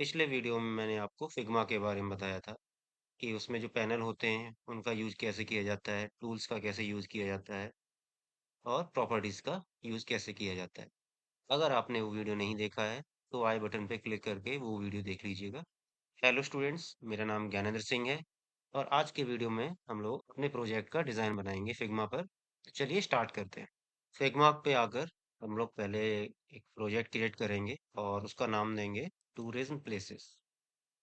पिछले वीडियो में मैंने आपको फिग्मा के बारे में बताया था कि उसमें जो पैनल होते हैं उनका यूज कैसे किया जाता है, टूल्स का कैसे यूज किया जाता है और प्रॉपर्टीज का यूज कैसे किया जाता है। अगर आपने वो वीडियो नहीं देखा है तो आई बटन पे क्लिक करके वो वीडियो देख लीजिएगा। हेलो स्टूडेंट्स, मेरा नाम ज्ञानेंद्र सिंह है और आज के वीडियो में हम लोग अपने प्रोजेक्ट का डिजाइन बनाएंगे फिग्मा पर। तो चलिए स्टार्ट करते हैं। फिग्मा पे आकर हम लोग पहले एक प्रोजेक्ट क्रिएट करेंगे और उसका नाम देंगे टूरिज्म प्लेसेस।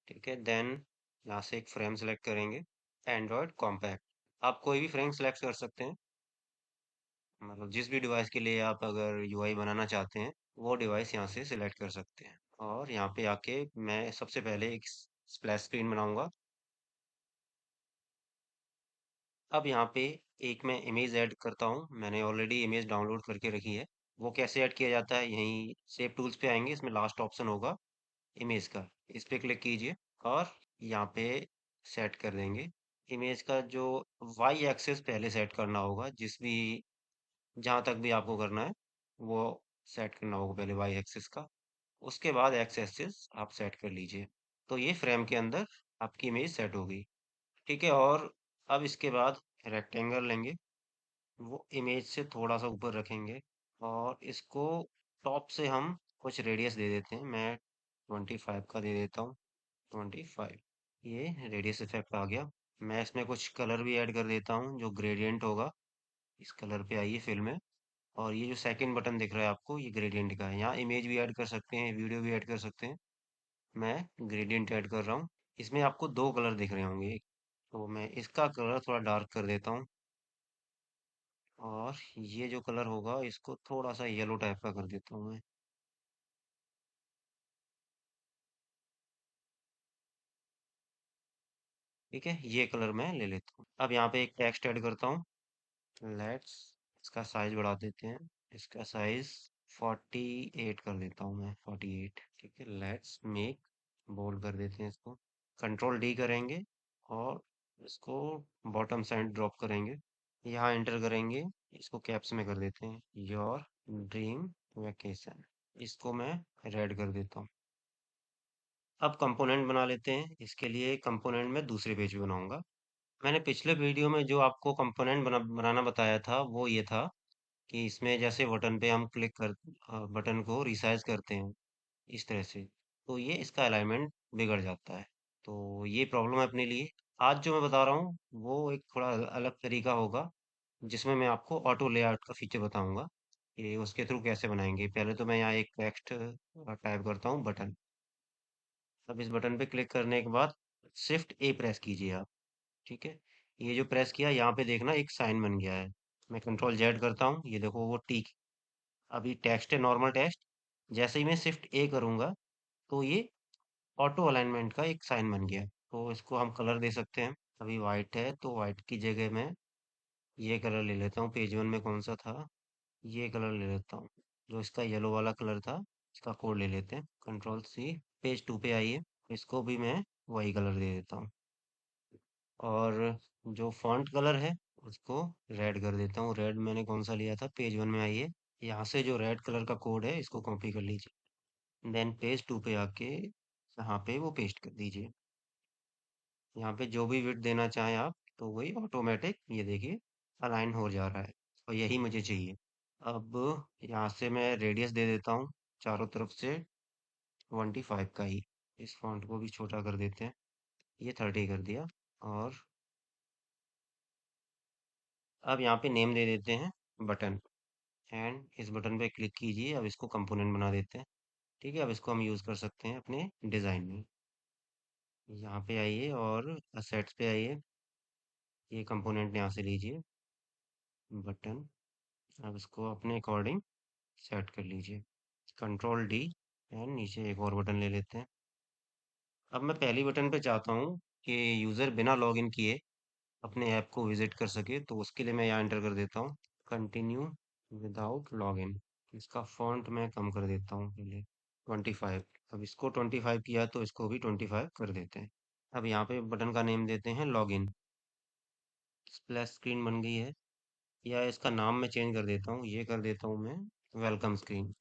ठीक है, देन यहाँ से एक फ्रेम सेलेक्ट करेंगे, एंड्रॉयड कॉम्पैक्ट। आप कोई भी फ्रेम सेलेक्ट कर सकते हैं, मतलब जिस भी डिवाइस के लिए आप अगर यूआई बनाना चाहते हैं वो डिवाइस यहाँ से सिलेक्ट कर सकते हैं। और यहाँ पे आके मैं सबसे पहले एक स्प्लैश स्क्रीन बनाऊंगा। अब यहाँ पे एक मैं इमेज ऐड करता हूँ, मैंने ऑलरेडी इमेज डाउनलोड करके रखी है। वो कैसे ऐड किया जाता है, यहीं सेव टूल्स पे आएंगे, इसमें लास्ट ऑप्शन होगा इमेज का, इस पे क्लिक कीजिए और यहाँ पे सेट कर देंगे इमेज का जो वाई एक्सिस पहले सेट करना होगा। जिस भी जहां तक भी आपको करना है वो सेट करना होगा पहले वाई एक्सिस का, उसके बाद एक्स एक्सिस आप सेट कर लीजिए। तो ये फ्रेम के अंदर आपकी इमेज सेट हो गई। ठीक है, और अब इसके बाद रेक्टेंगल लेंगे, वो इमेज से थोड़ा सा ऊपर रखेंगे और इसको टॉप से हम कुछ रेडियस दे देते हैं। मैं 25 का दे देता हूँ, 25। ये रेडियस इफेक्ट आ गया। मैं इसमें कुछ कलर भी ऐड कर देता हूँ, जो ग्रेडियंट होगा। इस कलर पे आइए फिल में, और ये जो सेकंड बटन दिख रहा है आपको, ये ग्रेडियंट का है। यहाँ इमेज भी ऐड कर सकते हैं, वीडियो भी ऐड कर सकते हैं। मैं ग्रेडियंट ऐड कर रहा हूँ। इसमें आपको दो कलर दिख रहे होंगे, तो मैं इसका कलर थोड़ा डार्क कर देता हूँ और ये जो कलर होगा इसको थोड़ा सा येलो टाइप का कर देता हूँ मैं। ठीक है, ये कलर मैं ले लेता हूँ। अब यहाँ पे एक टेक्स्ट ऐड करता हूँ, लेट्स, इसका साइज बढ़ा देते हैं। इसका साइज 48 कर देता हूँ मैं, 48। ठीक है, लेट्स मेक, बोल्ड कर देते हैं इसको। कंट्रोल डी करेंगे और इसको बॉटम साइड ड्रॉप करेंगे। यहाँ एंटर करेंगे, इसको कैप्स में कर देते हैं, योर ड्रीम वेकेशन। इसको मैं रेड कर देता हूँ। अब कंपोनेंट बना लेते हैं। इसके लिए कंपोनेंट मैं दूसरे पेज पे बनाऊंगा। मैंने पिछले वीडियो में जो आपको कंपोनेंट बनाना बताया था वो ये था कि इसमें जैसे बटन पे हम क्लिक कर बटन को रिसाइज करते हैं इस तरह से, तो ये इसका अलाइनमेंट बिगड़ जाता है। तो ये प्रॉब्लम है अपने लिए। आज जो मैं बता रहा हूँ वो एक थोड़ा अलग तरीका होगा, जिसमें मैं आपको ऑटो लेआउट का फीचर बताऊंगा कि उसके थ्रू कैसे बनाएंगे। पहले तो मैं यहाँ एक टेक्स्ट टाइप करता हूँ, बटन। अब इस बटन पे क्लिक करने के बाद शिफ्ट ए प्रेस कीजिए आप। ठीक है, ये जो प्रेस किया यहाँ पे देखना एक साइन बन गया है। मैं कंट्रोल जेड करता हूँ, ये देखो वो टी, अभी टेक्स्ट है नॉर्मल टेक्स्ट। जैसे ही मैं शिफ्ट ए करूंगा तो ये ऑटो अलाइनमेंट का एक साइन बन गया। तो इसको हम कलर दे सकते हैं। अभी वाइट है तो वाइट की जगह मैं ये कलर ले लेता हूँ। पेज वन में कौन सा था, ये कलर ले लेता हूँ। जो इसका येलो वाला कलर था, इसका कोड ले लेते हैं, कंट्रोल सी। पेज टू पे आइए, इसको भी मैं वही कलर दे देता हूँ। और जो फॉन्ट कलर है उसको रेड कर देता हूँ। रेड मैंने कौन सा लिया था, पेज वन में आइए, यहाँ से जो रेड कलर का कोड है इसको कॉपी कर लीजिए। देन पेज टू पे आके यहाँ पे वो पेस्ट कर दीजिए। यहाँ पे जो भी विड्थ देना चाहें आप, तो वही ऑटोमेटिक ये देखिए अलाइन हो जा रहा है, और यही मुझे चाहिए। अब यहाँ से मैं रेडियस दे देता हूँ चारों तरफ से 25 का ही। इस फॉन्ट को भी छोटा कर देते हैं, ये 30 कर दिया। और अब यहाँ पे नेम दे देते हैं बटन, एंड इस बटन पे क्लिक कीजिए। अब इसको कंपोनेंट बना देते हैं। ठीक है, अब इसको हम यूज कर सकते हैं अपने डिजाइन में। यहाँ पे आइए और असेट्स पे आइए, ये कंपोनेंट यहाँ से लीजिए, बटन। अब इसको अपने अकॉर्डिंग सेट कर लीजिए, कंट्रोल डी, एंड नीचे एक और बटन ले लेते हैं। अब मैं पहली बटन पे चाहता हूँ कि यूजर बिना लॉगिन किए अपने ऐप को विजिट कर सके, तो उसके लिए मैं यहाँ एंटर कर देता हूँ, कंटिन्यू विदाउट लॉगिन। इसका फॉन्ट मैं कम कर देता हूँ पहले, 25। अब इसको 25 किया तो इसको भी 25 कर देते हैं। अब यहाँ पे बटन का नेम देते हैं लॉगिन। स्प्लैश स्क्रीन बन गई है, या इसका नाम मैं चेंज कर देता हूँ, ये कर देता हूँ मैं वेलकम स्क्रीन।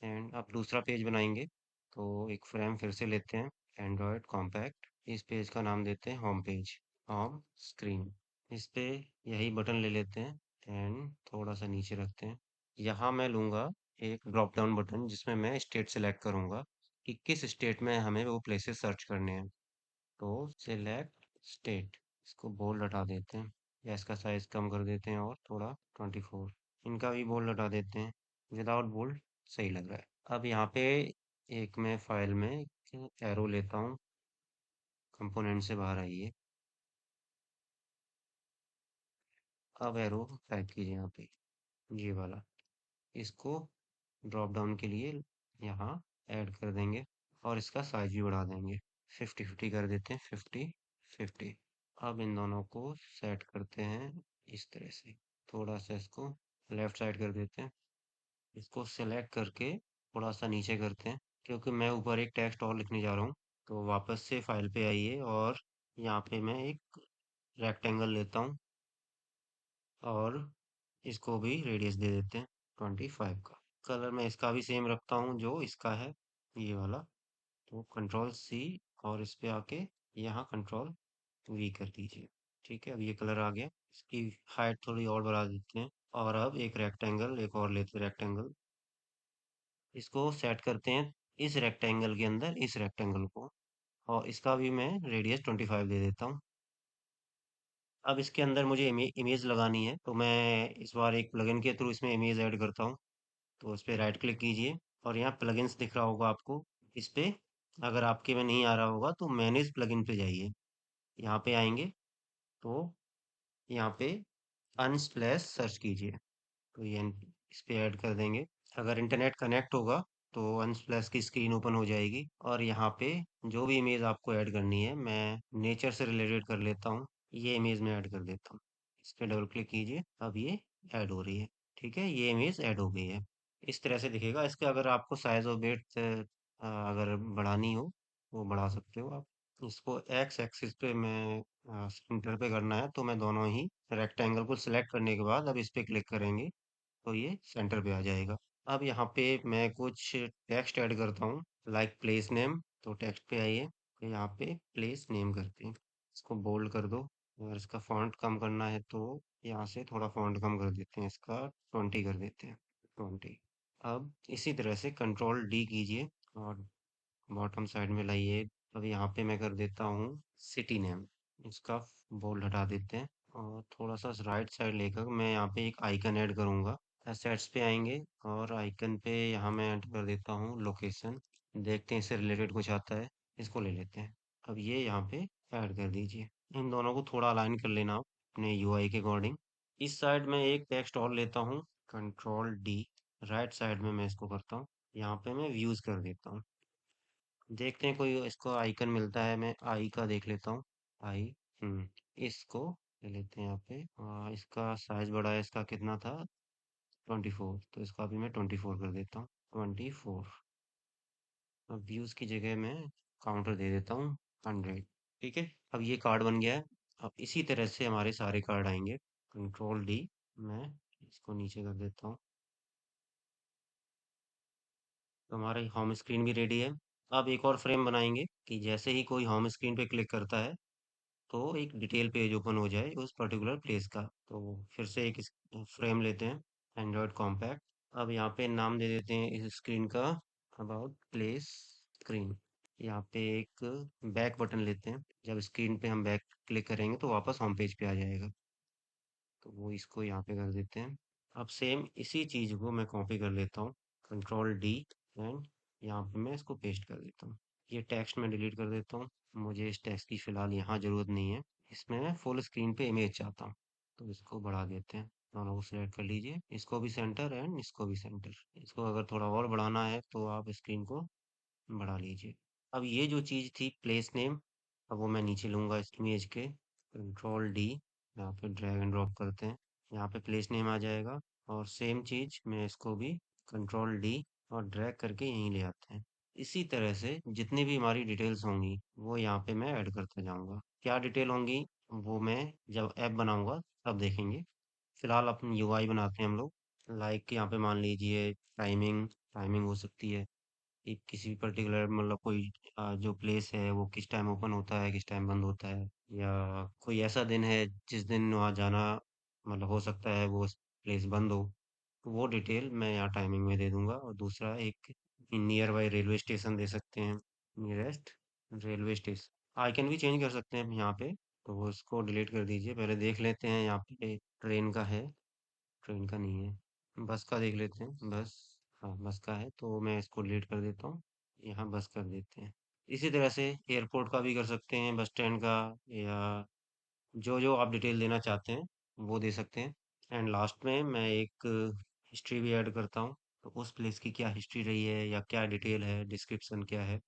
एंड अब दूसरा पेज बनाएंगे। तो एक फ्रेम फिर से लेते हैं, एंड्रॉयड कॉम्पैक्ट। इस पेज का नाम देते हैं होम पेज, होम स्क्रीन। इस पे यही बटन ले लेते हैं एंड थोड़ा सा नीचे रखते हैं। यहाँ मैं लूँगा एक ड्रॉप डाउन बटन जिसमें मैं स्टेट सेलेक्ट करूँगा कि किस स्टेट में हमें वो प्लेसेस सर्च करने हैं। तो सिलेक्ट स्टेट, इसको बोल्ड हटा देते हैं या इसका साइज कम कर देते हैं और थोड़ा 24। इनका भी बोल्ड हटा देते हैं, विदाउट बोल्ड सही लग रहा है। अब यहाँ पे एक मैं फाइल में एरो लेता हूँ, कंपोनेंट से बाहर आइए। अब एरो टाइप कीजिए यहाँ पे, ये वाला। इसको ड्रॉप डाउन के लिए यहाँ ऐड कर देंगे और इसका साइज भी बढ़ा देंगे, 50-50 कर देते हैं, 50-50। अब इन दोनों को सेट करते हैं इस तरह से। थोड़ा सा इसको लेफ्ट साइड कर देते हैं, इसको सेलेक्ट करके थोड़ा सा नीचे करते हैं क्योंकि मैं ऊपर एक टेक्स्ट और लिखने जा रहा हूँ। तो वापस से फाइल पे आइए और यहाँ पे मैं एक रेक्टेंगल लेता हूँ और इसको भी रेडियस दे देते हैं 25 का। कलर मैं इसका भी सेम रखता हूँ जो इसका है, ये वाला। तो कंट्रोल सी और इस पे आके यहाँ कंट्रोल वी कर दीजिए। ठीक है, अब ये कलर आ गया। इसकी हाइट थोड़ी और बढ़ा देते हैं और अब एक रेक्टेंगल एक और लेते हैं, रेक्टेंगल। इसको सेट करते हैं इस रेक्टेंगल के अंदर इस रेक्टेंगल को, और इसका भी मैं रेडियस 25 दे देता हूँ। अब इसके अंदर मुझे इमेज लगानी है तो मैं इस बार एक प्लगइन के थ्रू इसमें इमेज ऐड करता हूँ। तो उस पर राइट क्लिक कीजिए और यहाँ प्लगइन्स दिख रहा होगा आपको, इस पे अगर आपके में नहीं आ रहा होगा तो मैनेज प्लगइन पे जाइए। यहाँ पे आएंगे तो यहाँ पे अनस्प्लैश सर्च कीजिए, तो ये इस पे ऐड कर देंगे। अगर इंटरनेट कनेक्ट होगा तो अनस्प्लैश की स्क्रीन ओपन हो जाएगी और यहाँ पे जो भी इमेज आपको ऐड करनी है, मैं नेचर से रिलेटेड कर लेता हूँ, ये इमेज में ऐड कर देता हूँ। इस पे डबल क्लिक कीजिए, अब ये ऐड हो रही है। ठीक है, ये इमेज ऐड हो गई है। इस तरह से दिखेगा। इसका अगर आपको साइज और वेट अगर बढ़ानी हो वो बढ़ा सकते हो आप। इसको एक्स एक्सिस पे मैं सेंटर पे करना है तो मैं दोनों ही रेक्टेंगल को सिलेक्ट करने के बाद अब इस पे क्लिक करेंगे तो ये सेंटर पे आ जाएगा। अब यहाँ पे मैं कुछ टेक्स्ट ऐड करता हूँ, लाइक प्लेस नेम। तो टेक्स्ट पे आइए, तो यहाँ पे प्लेस नेम करते हैं, इसको बोल्ड कर दो। अगर इसका फॉन्ट कम करना है तो यहाँ से थोड़ा फॉन्ट कम कर देते हैं, इसका 20 कर देते हैं, 20। अब इसी तरह से कंट्रोल डी कीजिए और बॉटम साइड में लाइए। अब यहाँ पे मैं कर देता हूँ सिटी नेम, इसका बोल्ड हटा देते हैं और थोड़ा सा राइट साइड लेकर मैं यहाँ पे एक आइकन ऐड करूँगा। एसेट्स पे आएंगे और आइकन पे यहाँ मैं ऐड कर देता हूँ लोकेशन। देखते हैं इससे रिलेटेड कुछ आता है, इसको ले लेते हैं। अब ये यहाँ पे ऐड कर दीजिए। इन दोनों को थोड़ा अलाइन कर लेना आप अपने यूआई के अकॉर्डिंग। इस साइड में एक टेक्स्ट और लेता हूँ, कंट्रोल डी। राइट साइड में मैं इसको करता हूँ, यहाँ पे मैं व्यूज कर देता हूँ। देखते हैं कोई इसको आइकन मिलता है, मैं आई का देख लेता हूँ। आई, इसको ले लेते हैं यहाँ पे। इसका साइज बड़ा है, इसका कितना था, 24, तो इसका भी मैं 24 कर देता हूँ, 24। अब व्यूज की जगह मैं काउंटर दे देता हूँ, 100। ठीक है, अब ये कार्ड बन गया है। अब इसी तरह से हमारे सारे कार्ड आएंगे। कंट्रोल डी, मैं इसको नीचे कर देता हूँ। तो हमारा होम स्क्रीन भी रेडी है। अब एक और फ्रेम बनाएंगे कि जैसे ही कोई होम स्क्रीन पे क्लिक करता है तो एक डिटेल पेज ओपन हो जाए उस पर्टिकुलर प्लेस का। तो फिर से एक फ्रेम लेते हैं, एंड्रॉयड कॉम्पैक्ट। अब यहाँ पे नाम दे देते हैं इस स्क्रीन का, अबाउट प्लेस स्क्रीन। यहाँ पे एक बैक बटन लेते हैं, जब स्क्रीन पे हम बैक क्लिक करेंगे तो वापस होम पेज पे आ जाएगा। तो वो इसको यहाँ पे कर देते हैं। अब सेम इसी चीज को मैं कॉपी कर लेता हूँ, कंट्रोल डी, एंड यहाँ पे मैं इसको पेस्ट कर देता हूँ। ये टेक्स्ट मैं डिलीट कर देता हूँ, मुझे इस टेक्स्ट की फिलहाल यहाँ जरूरत नहीं है। इसमें मैं फुल स्क्रीन पे इमेज चाहता हूँ, तो इसको बढ़ा देते हैं। दोनों को सिलेक्ट कर लीजिए, इसको भी सेंटर एंड इसको भी सेंटर। इसको अगर थोड़ा और बढ़ाना है तो आप स्क्रीन को बढ़ा लीजिए। अब ये जो चीज थी प्लेस नेम, अब वो मैं नीचे लूंगा इस इमेज के, कंट्रोल डी, यहाँ पे ड्रैग एंड ड्रॉप करते हैं, यहाँ पे प्लेस नेम आ जाएगा। और सेम चीज मैं इसको भी कंट्रोल डी और ड्रैग करके यहीं ले आते हैं। इसी तरह से जितनी भी हमारी डिटेल्स होंगी वो यहाँ पे मैं ऐड करते जाऊंगा। क्या डिटेल होंगी वो मैं जब ऐप बनाऊंगा तब देखेंगे। फिलहाल अपनी यूआई बनाते हैं हम लोग। लाइक यहाँ पे मान लीजिए टाइमिंग, टाइमिंग हो सकती है कि किसी पर्टिकुलर मतलब कोई जो प्लेस है वो किस टाइम ओपन होता है किस टाइम बंद होता है, या कोई ऐसा दिन है जिस दिन वहाँ जाना मतलब हो सकता है वो प्लेस बंद हो, तो वो डिटेल मैं यहाँ टाइमिंग में दे दूंगा। और दूसरा एक नियर बाई रेलवे स्टेशन दे सकते हैं, नियरेस्ट रेलवे स्टेशन आइकन भी चेंज कर सकते हैं हम यहाँ पे। तो वो इसको डिलीट कर दीजिए, पहले देख लेते हैं यहाँ पे ट्रेन का है, ट्रेन का नहीं है, बस का देख लेते हैं बस। हाँ बस का है तो मैं इसको डिलीट कर देता हूँ, यहाँ बस कर देते हैं। इसी तरह से एयरपोर्ट का भी कर सकते हैं, बस स्टैंड का, या जो जो आप डिटेल देना चाहते हैं वो दे सकते हैं। एंड लास्ट में मैं एक हिस्ट्री भी ऐड करता हूँ, तो उस प्लेस की क्या हिस्ट्री रही है या क्या डिटेल है, डिस्क्रिप्शन क्या है,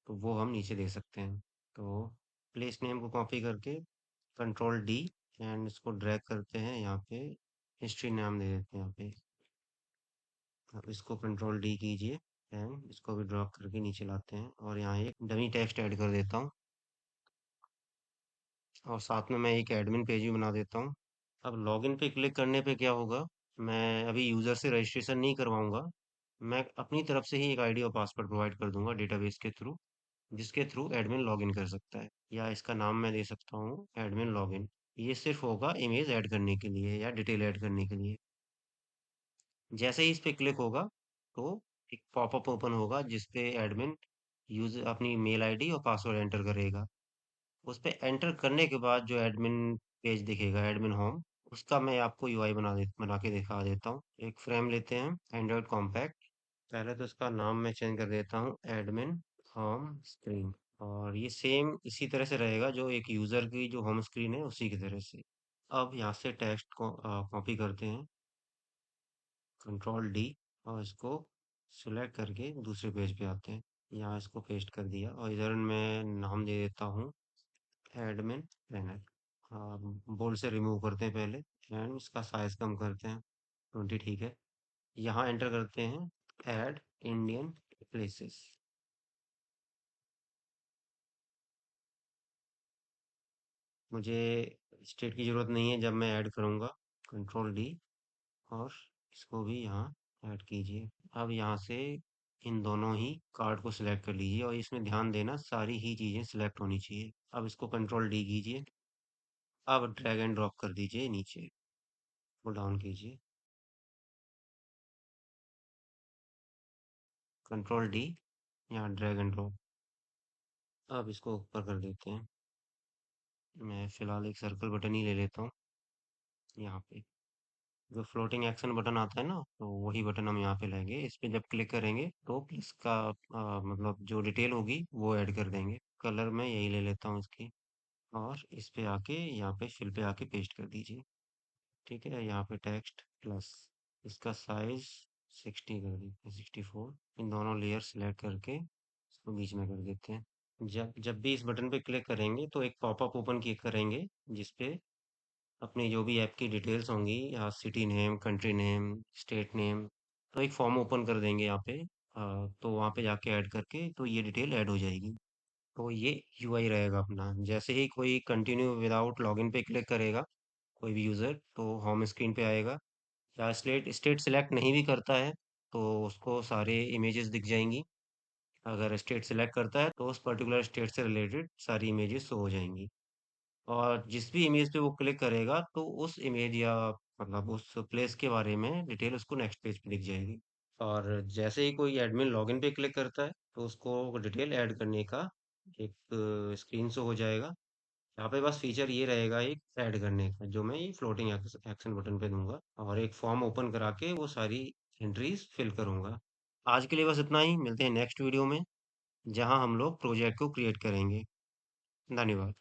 तो वो हम नीचे दे सकते हैं। तो प्लेस नेम को कॉपी करके कंट्रोल डी एंड इसको ड्रैग करते हैं यहाँ पे, हिस्ट्री नाम दे देते हैं यहाँ पे। अब इसको कंट्रोल डी कीजिए एंड इसको भी ड्रॉप करके नीचे लाते हैं और यहाँ एक डमी टेक्स्ट ऐड कर देता हूँ, और साथ में मैं एक एडमिन पेज भी बना देता हूँ। अब लॉगिन पे क्लिक करने पे क्या होगा, मैं अभी यूज़र से रजिस्ट्रेशन नहीं करवाऊंगा, मैं अपनी तरफ से ही एक आईडी और पासवर्ड प्रोवाइड कर दूंगा डेटाबेस के थ्रू, जिसके थ्रू एडमिन लॉगिन कर सकता है। या इसका नाम मैं दे सकता हूँ एडमिन लॉगिन। ये सिर्फ होगा इमेज ऐड करने के लिए या डिटेल ऐड करने के लिए। जैसे ही इस पे क्लिक होगा तो एक पॉपअप ओपन होगा जिस पे एडमिन यूज अपनी मेल आईडी और पासवर्ड एंटर करेगा। उस पे एंटर करने के बाद जो एडमिन पेज दिखेगा, एडमिन होम, उसका मैं आपको यूआई बना के दिखा देता हूँ। एक फ्रेम लेते हैं एंड्रॉइड कॉम्पैक्ट, पहले तो इसका नाम मैं चेंज कर देता हूँ एडमिन होम स्क्रीन, और ये सेम इसी तरह से रहेगा जो एक यूजर की जो होम स्क्रीन है उसी की तरह से। अब यहाँ से टेक्स्ट को कॉपी करते हैं, कंट्रोल डी, और इसको सिलेक्ट करके दूसरे पेज पे आते हैं। यहाँ इसको पेस्ट कर दिया और इधर मैं नाम दे देता हूँ एडमिन पैनल। हाँ, बोल्ड से रिमूव करते हैं पहले एंड इसका साइज कम करते हैं, 20 ठीक है। यहाँ एंटर करते हैं ऐड इंडियन प्लेसेस। मुझे स्टेट की ज़रूरत नहीं है जब मैं ऐड करूँगा, कंट्रोल डी, और इसको भी यहाँ ऐड कीजिए। अब यहाँ से इन दोनों ही कार्ड को सिलेक्ट कर लीजिए और इसमें ध्यान देना सारी ही चीज़ें सिलेक्ट होनी चाहिए। अब इसको कंट्रोल डी कीजिए, अब ड्रैग एंड ड्रॉप कर दीजिए नीचे, पुल डाउन कीजिए, कंट्रोल डी, यहाँ ड्रैग एंड ड्रॉप। अब इसको ऊपर कर देते हैं, मैं फिलहाल एक सर्कल बटन ही ले लेता हूँ यहाँ पे। जो फ्लोटिंग एक्शन बटन आता है ना, तो वही बटन हम यहाँ पे लेंगे। इस पे जब क्लिक करेंगे तो इसका मतलब जो डिटेल होगी वो ऐड कर देंगे। कलर मैं यही ले लेता हूँ इसकी, और इस पे आके यहाँ पे फिल पे आके पेस्ट कर दीजिए। ठीक है, यहाँ पे टेक्स्ट प्लस इसका साइज 60 कर दीजिए, 64। इन दोनों लेयर सेलेक्ट करके इसको बीच में कर देते हैं। जब जब भी इस बटन पे क्लिक करेंगे तो एक पॉपअप ओपन क्लिक करेंगे जिसपे अपनी जो भी ऐप की डिटेल्स होंगी, या city name, country name, state name, तो एक फॉर्म ओपन कर देंगे यहाँ पे। तो वहाँ पे जाके ऐड करके तो ये डिटेल ऐड हो जाएगी। तो ये यूआई रहेगा अपना। जैसे ही कोई कंटिन्यू विदाउट लॉगिन पे क्लिक करेगा कोई भी यूज़र, तो होम स्क्रीन पे आएगा। या स्टेट स्टेट सिलेक्ट नहीं भी करता है तो उसको सारे इमेजेस दिख जाएंगी। अगर स्टेट सिलेक्ट करता है तो उस पर्टिकुलर स्टेट से रिलेटेड सारी इमेजेस शो हो जाएंगी। और जिस भी इमेज पे वो क्लिक करेगा तो उस इमेज या मतलब उस प्लेस के बारे में डिटेल उसको नेक्स्ट पेज पे दिख जाएगी। और जैसे ही कोई एडमिन लॉगिन पे क्लिक करता है तो उसको डिटेल ऐड करने का एक स्क्रीन शो हो जाएगा। यहाँ पे बस फीचर ये रहेगा एक ऐड करने का, जो मैं ये फ्लोटिंग एक्शन बटन पे दूंगा और एक फॉर्म ओपन करा के वो सारी एंट्रीज फिल करूंगा। आज के लिए बस इतना ही, मिलते हैं नेक्स्ट वीडियो में जहां हम लोग प्रोजेक्ट को क्रिएट करेंगे। धन्यवाद।